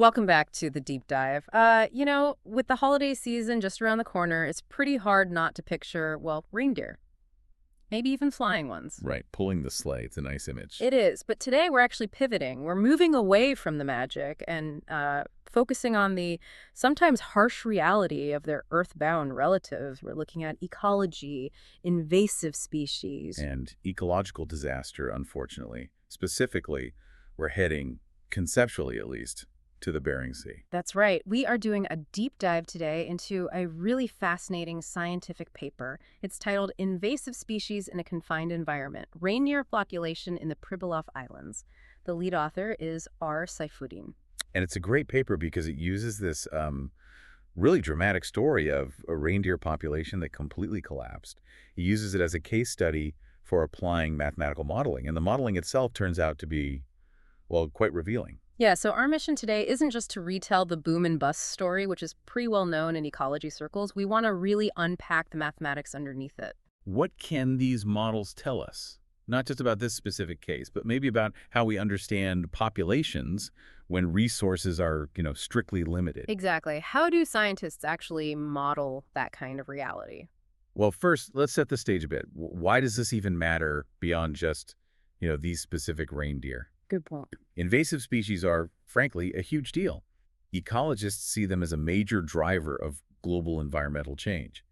Welcome back to the deep dive. With the holiday season just around the corner, it's pretty hard not to picture, well, reindeer, maybe even flying ones. Right, pulling the sleigh. It's a nice image. It is, but today we're actually pivoting. We're moving away from the magic and focusing on the sometimes harsh reality of their earthbound relatives. We're looking at ecology, invasive species. And ecological disaster, unfortunately. Specifically, we're heading, conceptually at least, to the Bering Sea. That's right. We are doing a deep dive today into a really fascinating scientific paper. It's titled Invasive Species in a Confined Environment, Reindeer Population in the Pribilof Islands. The lead author is R. Saifuddin. And it's a great paper because it uses this really dramatic story of a reindeer population that completely collapsed. He uses it as a case study for applying mathematical modeling. And the modeling itself turns out to be, well, quite revealing. Yeah, so our mission today isn't just to retell the boom and bust story, which is pretty well known in ecology circles. We want to really unpack the mathematics underneath it. What can these models tell us? Not just about this specific case, but maybe about how we understand populations when resources are, strictly limited. Exactly. How do scientists actually model that kind of reality? Well, first, let's set the stage a bit. Why does this even matter beyond just, these specific reindeer? Good point. Invasive species are, frankly, a huge deal. Ecologists see them as a major driver of global environmental change.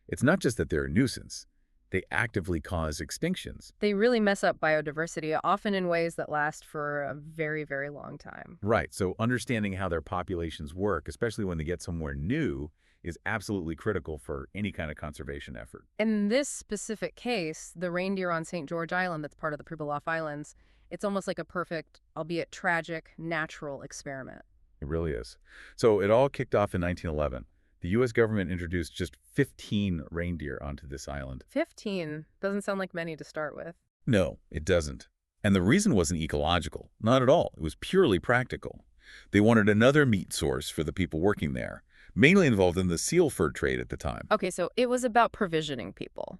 It's not just that they're a nuisance. They actively cause extinctions. They really mess up biodiversity, often in ways that last for a very, very long time. Right, so understanding how their populations work, especially when they get somewhere new, is absolutely critical for any kind of conservation effort. In this specific case, the reindeer on St. George Island that's part of the Pribilof Islands, it's almost like a perfect, albeit tragic, natural experiment. It really is. So it all kicked off in 1911. The U.S. government introduced just 15 reindeer onto this island. 15 doesn't sound like many to start with. No, it doesn't. And the reason wasn't ecological. Not at all. It was purely practical. They wanted another meat source for the people working there, mainly involved in the seal fur trade at the time. Okay, so it was about provisioning people.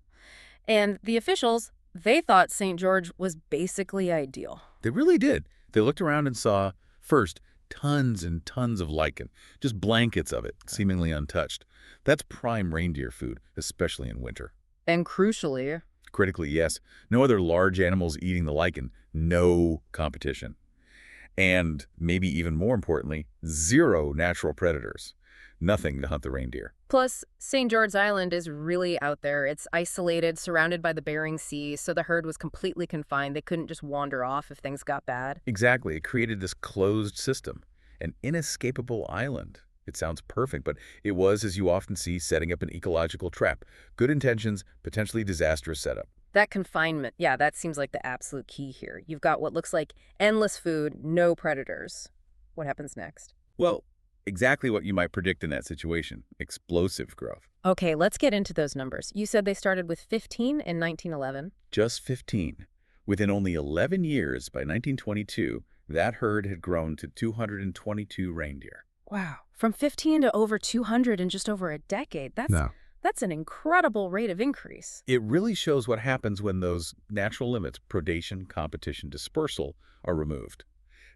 And the officials, they thought St. George was basically ideal. They really did. They looked around and saw, first, tons and tons of lichen, just blankets of it, seemingly untouched. That's prime reindeer food, especially in winter. And crucially, Critically, yes, no other large animals eating the lichen, no competition. And maybe even more importantly, zero natural predators. Nothing to hunt the reindeer. plus, St. George Island is really out there. It's isolated, surrounded by the Bering Sea, so the herd was completely confined. They couldn't just wander off if things got bad. Exactly. It created this closed system, an inescapable island. It sounds perfect, but it was, as you often see, setting up an ecological trap. Good intentions, potentially disastrous setup. That confinement, yeah, that seems like the absolute key here. You've got what looks like endless food, no predators. What happens next? Well, exactly what you might predict in that situation. Explosive growth. Okay, let's get into those numbers. You said they started with 15 in 1911. Just 15. Within only 11 years, by 1922, that herd had grown to 222 reindeer. Wow. From 15 to over 200 in just over a decade. That's an incredible rate of increase. It really shows what happens when those natural limits, predation, competition, dispersal, are removed.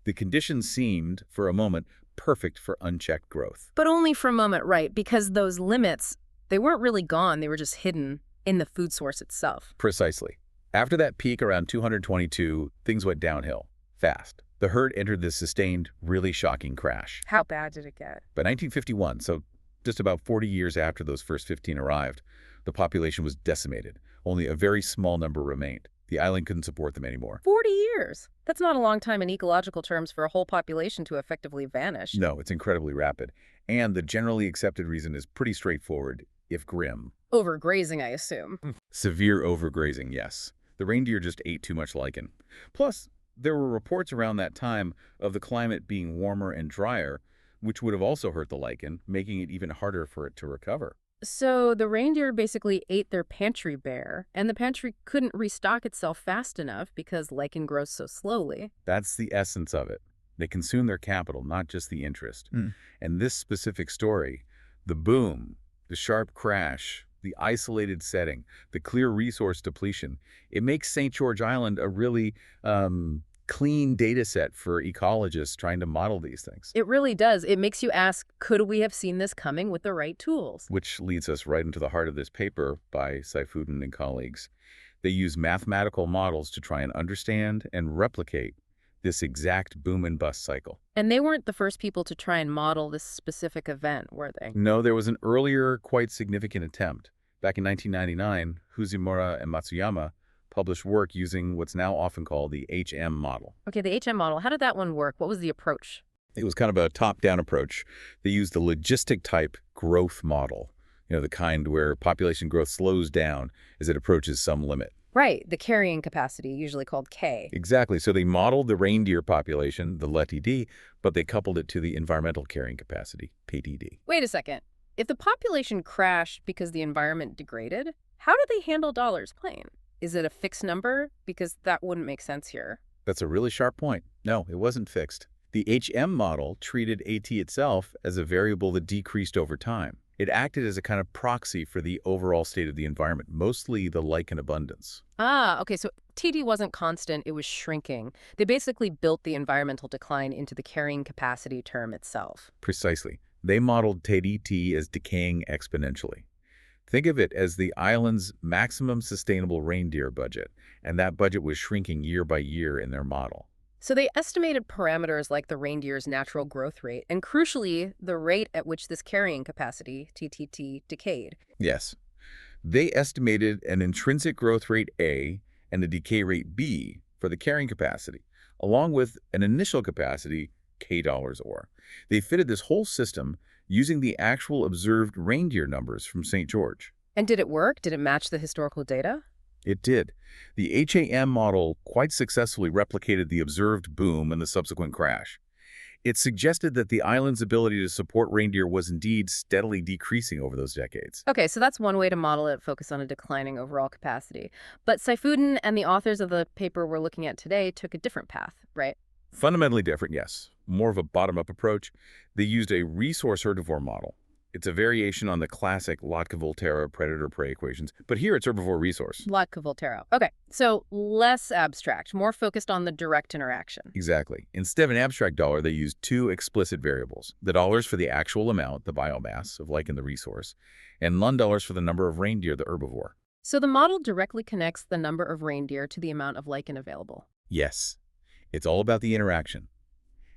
The conditions seemed, for a moment, perfect for unchecked growth. But only for a moment, right? Because those limits, they weren't really gone. They were just hidden in the food source itself. Precisely. After that peak around 222, things went downhill, fast. The herd entered this sustained, really shocking crash. How bad did it get? By 1951, so just about 40 years after those first 15 arrived, the population was decimated. Only a very small number remained. The island couldn't support them anymore. 40 years. That's not a long time in ecological terms for a whole population to effectively vanish. No, it's incredibly rapid. And the generally accepted reason is pretty straightforward, if grim. Overgrazing, I assume. Severe overgrazing, yes. The reindeer just ate too much lichen. Plus, there were reports around that time of the climate being warmer and drier, which would have also hurt the lichen, making it even harder for it to recover. So the reindeer basically ate their pantry bare, and the pantry couldn't restock itself fast enough because lichen grows so slowly. That's the essence of it. They consume their capital, not just the interest. And this specific story, the boom, the sharp crash, the isolated setting, the clear resource depletion, it makes St. George Island a really clean data set for ecologists trying to model these things. It really does. It makes you ask, could we have seen this coming with the right tools? Which leads us right into the heart of this paper by Saifuddin and colleagues. They use mathematical models to try and understand and replicate this exact boom and bust cycle. And they weren't the first people to try and model this specific event, were they? No, there was an earlier, quite significant attempt. Back in 1999, Fujimura and Matsuyama published work using what's now often called the HM model. Okay, the HM model, how did that one work? What was the approach? It was kind of a top-down approach. They used the logistic-type growth model, the kind where population growth slows down as it approaches some limit. Right, the carrying capacity, usually called K. Exactly. So they modeled the reindeer population, the LETD, but they coupled it to the environmental carrying capacity, PTD. Wait a second. If the population crashed because the environment degraded, how do they handle dollars plain? Is it a fixed number? Because that wouldn't make sense here. That's a really sharp point. No, it wasn't fixed. The HM model treated AT itself as a variable that decreased over time. It acted as a kind of proxy for the overall state of the environment, mostly the lichen abundance. Ah, okay, so TD wasn't constant, it was shrinking. They basically built the environmental decline into the carrying capacity term itself. Precisely. They modeled TDT as decaying exponentially. Think of it as the island's maximum sustainable reindeer budget, and that budget was shrinking year by year in their model. So they estimated parameters like the reindeer's natural growth rate, and crucially, the rate at which this carrying capacity, TTT, decayed. Yes. They estimated an intrinsic growth rate A and a decay rate B for the carrying capacity, along with an initial capacity, K dollars or. They fitted this whole system using the actual observed reindeer numbers from St. George. And did it work? Did it match the historical data? It did. The HAM model quite successfully replicated the observed boom and the subsequent crash. It suggested that the island's ability to support reindeer was indeed steadily decreasing over those decades. Okay, so that's one way to model it, focus on a declining overall capacity. But Saifuddin and the authors of the paper we're looking at today took a different path, right? Fundamentally different, yes. More of a bottom-up approach. They used a resource herbivore model. It's a variation on the classic Lotka-Volterra predator-prey equations, but here it's herbivore-resource. Lotka-Volterra. Okay, so less abstract, more focused on the direct interaction. Exactly. Instead of an abstract dollar, they used two explicit variables. The dollars for the actual amount, the biomass of lichen the resource, and $1 for the number of reindeer, the herbivore. So the model directly connects the number of reindeer to the amount of lichen available. Yes. It's all about the interaction.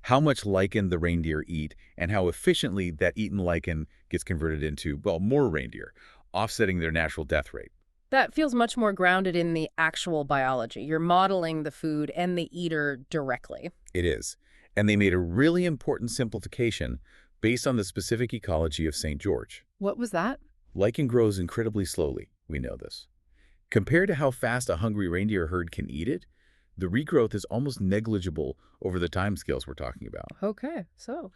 How much lichen the reindeer eat and how efficiently that eaten lichen gets converted into, well, more reindeer, offsetting their natural death rate. That feels much more grounded in the actual biology. You're modeling the food and the eater directly. It is. And they made a really important simplification based on the specific ecology of St. George. What was that? Lichen grows incredibly slowly. We know this. Compared to how fast a hungry reindeer herd can eat it, the regrowth is almost negligible over the timescales we're talking about. Okay, so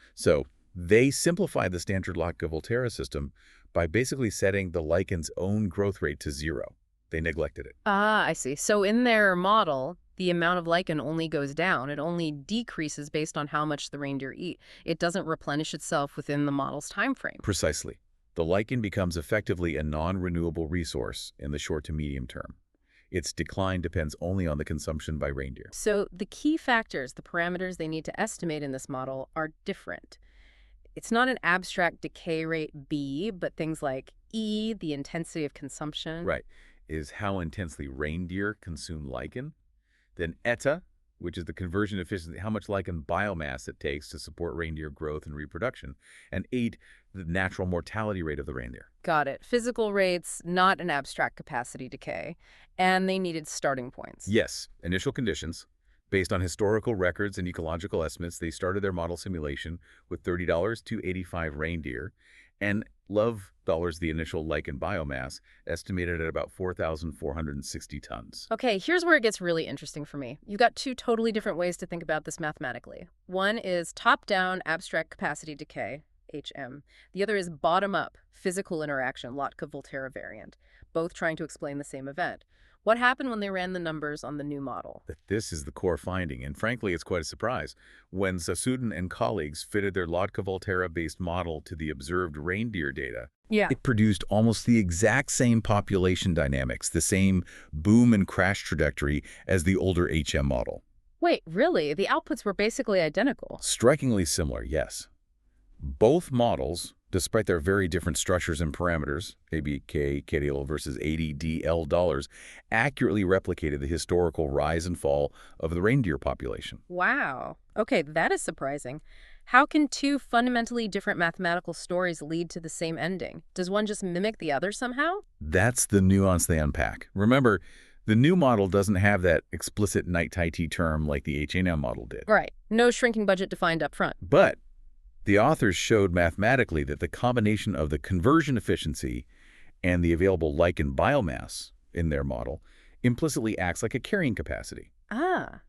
they simplified the standard Lotka-Volterra system by basically setting the lichen's own growth rate to 0. They neglected it. Ah, I see. So in their model, the amount of lichen only goes down. It only decreases based on how much the reindeer eat. It doesn't replenish itself within the model's time frame. Precisely. The lichen becomes effectively a non-renewable resource in the short to medium term. Its decline depends only on the consumption by reindeer. So the key factors, the parameters they need to estimate in this model are different. It's not an abstract decay rate B, but things like E, the intensity of consumption. Right. Is how intensely reindeer consume lichen. Then eta, which is the conversion efficiency, how much lichen biomass it takes to support reindeer growth and reproduction. And 8, the natural mortality rate of the reindeer. Got it. Physical rates, not an abstract capacity decay. And they needed starting points. Yes, initial conditions. Based on historical records and ecological estimates, they started their model simulation with $30 to 85 reindeer and love dollars the initial lichen biomass, estimated at about 4,460 tons. Okay, here's where it gets really interesting for me. You've got two totally different ways to think about this mathematically. One is top-down abstract capacity decay, HM. The other is bottom-up physical interaction, Lotka-Volterra variant, both trying to explain the same event. What happened when they ran the numbers on the new model? This is the core finding, and frankly, it's quite a surprise. When Saifuddin and colleagues fitted their Lotka-Volterra-based model to the observed reindeer data, it produced almost the exact same population dynamics, the same boom and crash trajectory as the older HM model. Wait, really? The outputs were basically identical. Strikingly similar, yes. Both models, despite their very different structures and parameters, ABK KDL versus ADDL dollars, accurately replicated the historical rise and fall of the reindeer population. Wow. Okay, that is surprising. How can two fundamentally different mathematical stories lead to the same ending? Does one just mimic the other somehow? That's the nuance they unpack. Remember, the new model doesn't have that explicit night tai chi term like the H&M model did. Right. No shrinking budget defined up front. But the authors showed mathematically that the combination of the conversion efficiency and the available lichen biomass in their model implicitly acts like a carrying capacity. Ah.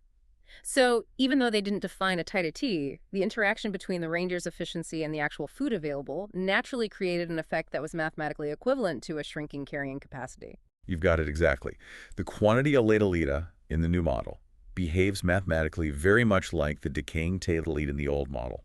So even though they didn't define a tita T, the interaction between the reindeer's efficiency and the actual food available naturally created an effect that was mathematically equivalent to a shrinking carrying capacity. You've got it exactly. The quantity of Laetalita in the new model behaves mathematically very much like the decaying Taetalita in the old model.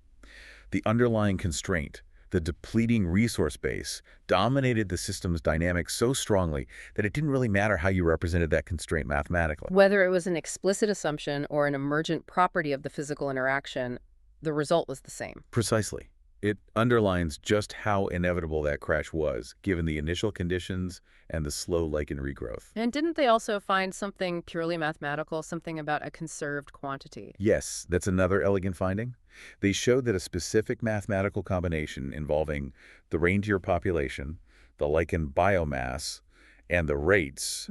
The underlying constraint, the depleting resource base, dominated the system's dynamics so strongly that it didn't really matter how you represented that constraint mathematically. Whether it was an explicit assumption or an emergent property of the physical interaction, the result was the same. Precisely. It underlines just how inevitable that crash was, given the initial conditions and the slow lichen regrowth. And didn't they also find something purely mathematical, something about a conserved quantity? Yes, that's another elegant finding. They showed that a specific mathematical combination involving the reindeer population, the lichen biomass, and the rates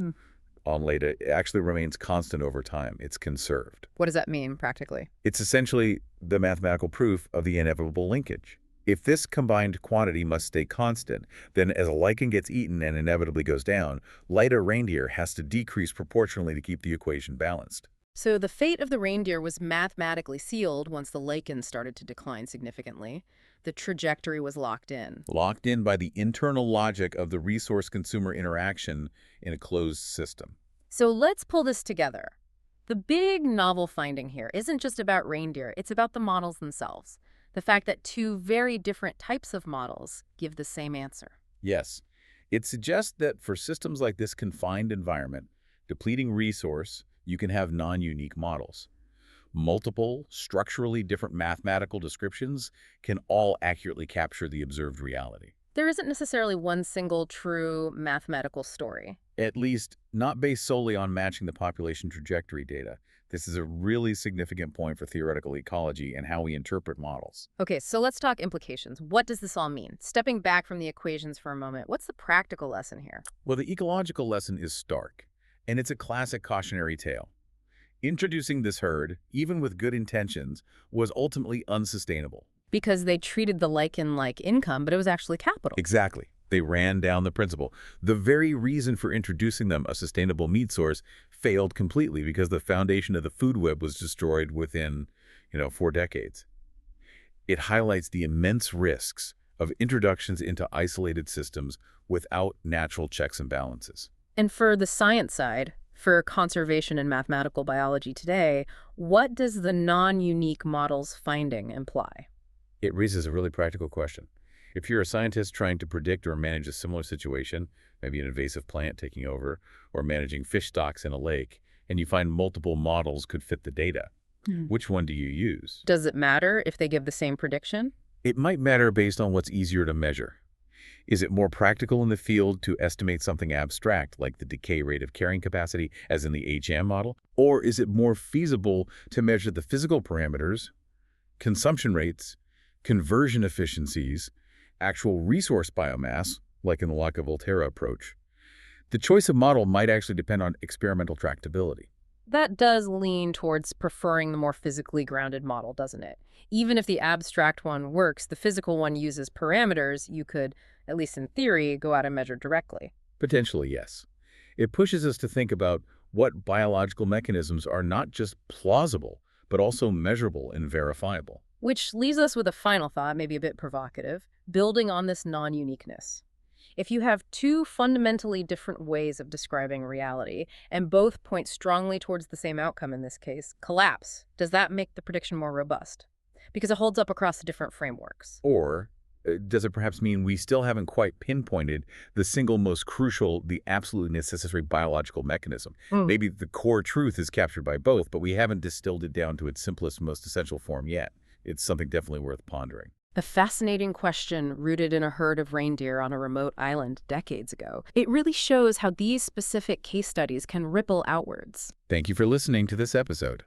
on Leda actually remains constant over time. It's conserved. What does that mean, practically? It's essentially the mathematical proof of the inevitable linkage. If this combined quantity must stay constant, then as a lichen gets eaten and inevitably goes down, lighter reindeer has to decrease proportionally to keep the equation balanced. So the fate of the reindeer was mathematically sealed once the lichen started to decline significantly. The trajectory was locked in. Locked in by the internal logic of the resource-consumer interaction in a closed system. So let's pull this together. The big novel finding here isn't just about reindeer, it's about the models themselves. The fact that two very different types of models give the same answer. Yes, it suggests that for systems like this confined environment, depleting resource, you can have non-unique models. Multiple, structurally different mathematical descriptions can all accurately capture the observed reality. There isn't necessarily one single true mathematical story. At least not based solely on matching the population trajectory data. This is a really significant point for theoretical ecology and how we interpret models. Okay, so let's talk implications. What does this all mean? Stepping back from the equations for a moment, what's the practical lesson here? Well, the ecological lesson is stark, and it's a classic cautionary tale. Introducing this herd, even with good intentions, was ultimately unsustainable. Because they treated the lichen like income, but it was actually capital. Exactly. They ran down the principle. The very reason for introducing them, a sustainable meat source, failed completely because the foundation of the food web was destroyed within, 4 decades. It highlights the immense risks of introductions into isolated systems without natural checks and balances. And for the science side, for conservation and mathematical biology today, what does the non-unique model's finding imply? It raises a really practical question. If you're a scientist trying to predict or manage a similar situation, maybe an invasive plant taking over, or managing fish stocks in a lake, and you find multiple models could fit the data, which one do you use? Does it matter if they give the same prediction? It might matter based on what's easier to measure. Is it more practical in the field to estimate something abstract, like the decay rate of carrying capacity, as in the HM model? Or is it more feasible to measure the physical parameters, consumption rates, conversion efficiencies, actual resource biomass, like in the Locke-Volterra approach? The choice of model might actually depend on experimental tractability. That does lean towards preferring the more physically grounded model, doesn't it? Even if the abstract one works, the physical one uses parameters you could, at least in theory, go out and measure directly. Potentially, yes. It pushes us to think about what biological mechanisms are not just plausible, but also measurable and verifiable. Which leaves us with a final thought, maybe a bit provocative, building on this non-uniqueness. If you have two fundamentally different ways of describing reality, and both point strongly towards the same outcome in this case, collapse, does that make the prediction more robust? Because it holds up across the different frameworks. Or Does it perhaps mean we still haven't quite pinpointed the single most crucial, the absolutely necessary biological mechanism? Mm. Maybe the core truth is captured by both, but we haven't distilled it down to its simplest, most essential form yet. It's something definitely worth pondering. A fascinating question rooted in a herd of reindeer on a remote island decades ago. It really shows how these specific case studies can ripple outwards. Thank you for listening to this episode.